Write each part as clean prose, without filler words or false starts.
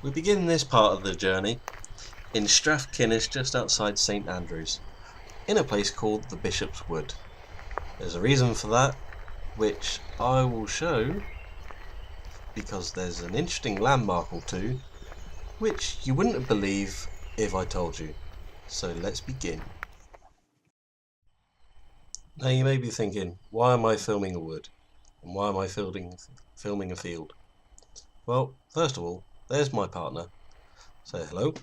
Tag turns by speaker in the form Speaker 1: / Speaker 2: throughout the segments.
Speaker 1: We begin this part of the journey in Strathkinnis, just outside St Andrews, in a place called the Bishop's Wood. There's a reason for that, which I will show because there's an interesting landmark or two which you wouldn't believe if I told you. So let's begin. Now you may be thinking, why am I filming a wood? And why am I filming a field? Well, first of all, there's my partner. Say hello.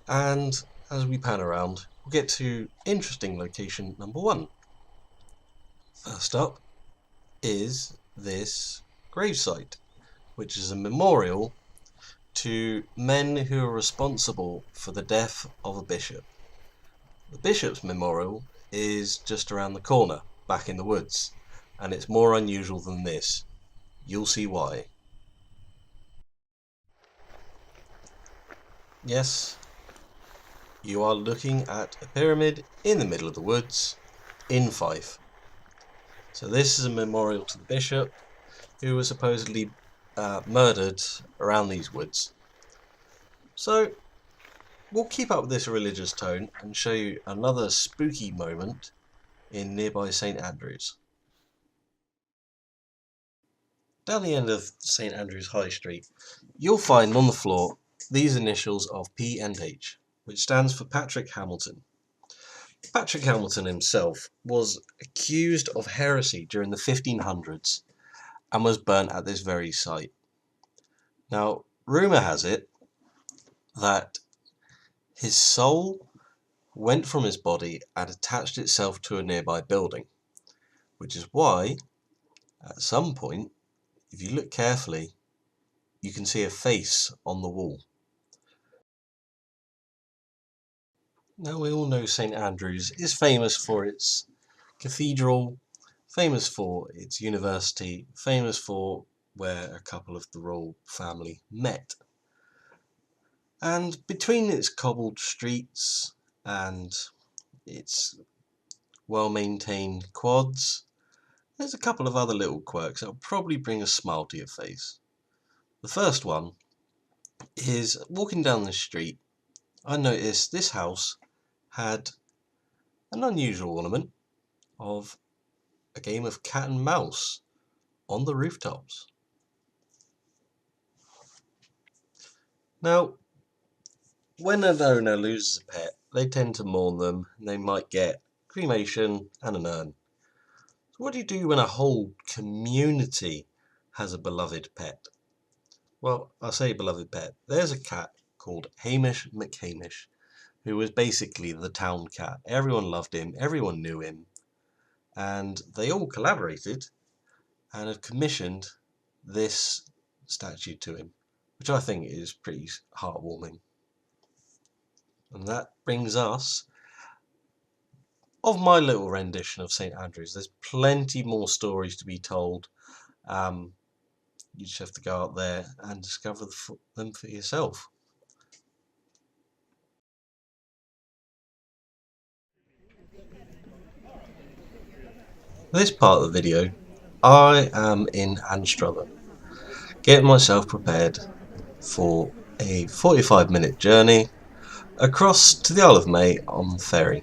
Speaker 1: And as we pan around, we'll get to interesting location number one. First up is this gravesite, which is a memorial to men who are responsible for the death of a bishop. The bishop's memorial is just around the corner, back in the woods, and it's more unusual than this. You'll see why. Yes, you are looking at a pyramid in the middle of the woods in Fife. So this is a memorial to the bishop who was supposedly murdered around these woods. So we'll keep up this religious tone and show you another spooky moment in nearby St Andrews. Down the end of St Andrews High Street, you'll find on the floor these initials of P and H, which stands for Patrick Hamilton. Patrick Hamilton himself was accused of heresy during the 1500s and was burnt at this very site. Now, rumour has it that his soul went from his body and attached itself to a nearby building, which is why, at some point, if you look carefully, you can see a face on the wall. Now, we all know St Andrews is famous for its cathedral, famous for its university, famous for where a couple of the royal family met. And between its cobbled streets and its well-maintained quads, there's a couple of other little quirks that will probably bring a smile to your face. The first one is walking down the street, I noticed this house had an unusual ornament of a game of cat and mouse on the rooftops. Now, when an owner loses a pet, they tend to mourn them and they might get cremation and an urn. So what do you do when a whole community has a beloved pet? Well, I say beloved pet. There's a cat called Hamish McHamish, who was basically the town cat. Everyone loved him, everyone knew him, and they all collaborated and have commissioned this statue to him, which I think is pretty heartwarming. And that brings us of my little rendition of St Andrews. There's plenty more stories to be told. You just have to go out there and discover them for yourself. This part of the video, I am in Anstruther, getting myself prepared for a 45-minute journey across to the Isle of May on the ferry.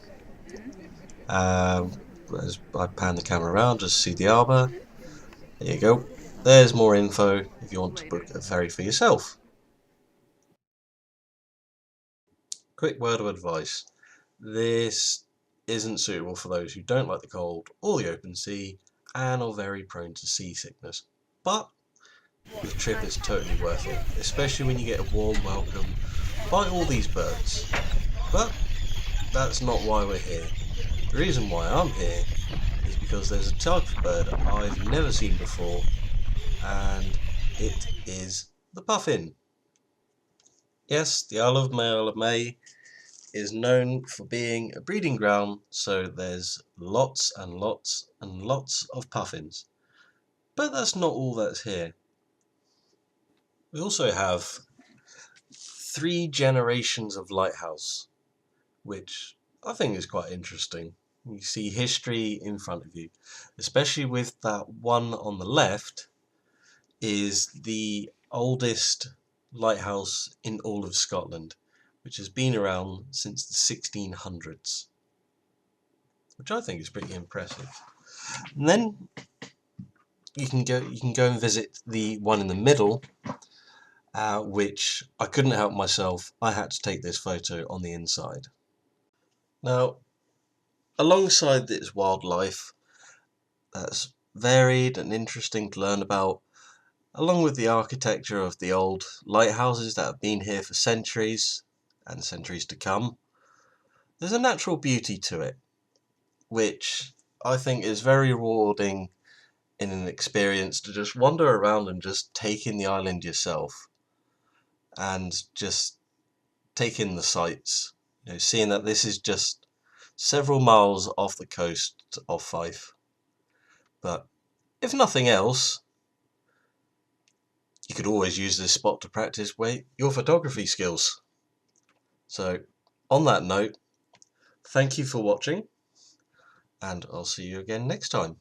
Speaker 1: As I pan the camera around, just see the harbour. There you go. There's more info if you want to book a ferry for yourself. Quick word of advice. This isn't suitable for those who don't like the cold or the open sea and are very prone to seasickness. But the trip is totally worth it, especially when you get a warm welcome by all these birds. But that's not why we're here. The reason why I'm here is because there's a type of bird I've never seen before, and it is the puffin. Yes, the Isle of May is known for being a breeding ground, so there's lots and lots and lots of puffins. But that's not all that's here. We also have 3 generations of lighthouse, which I think is quite interesting. You see history in front of you, especially with that one on the left is the oldest lighthouse in all of Scotland, which has been around since the 1600s, which I think is pretty impressive. And then you can go and visit the one in the middle, which I couldn't help myself. I had to take this photo on the inside. Now, alongside its wildlife, that's varied and interesting to learn about, along with the architecture of the old lighthouses that have been here for centuries and centuries to come, there's a natural beauty to it, which I think is very rewarding in an experience to just wander around and just take in the island yourself and just take in the sights. Seeing that this is just several miles off the coast of Fife. But if nothing else, you could always use this spot to practice your photography skills. So, on that note, thank you for watching, and I'll see you again next time.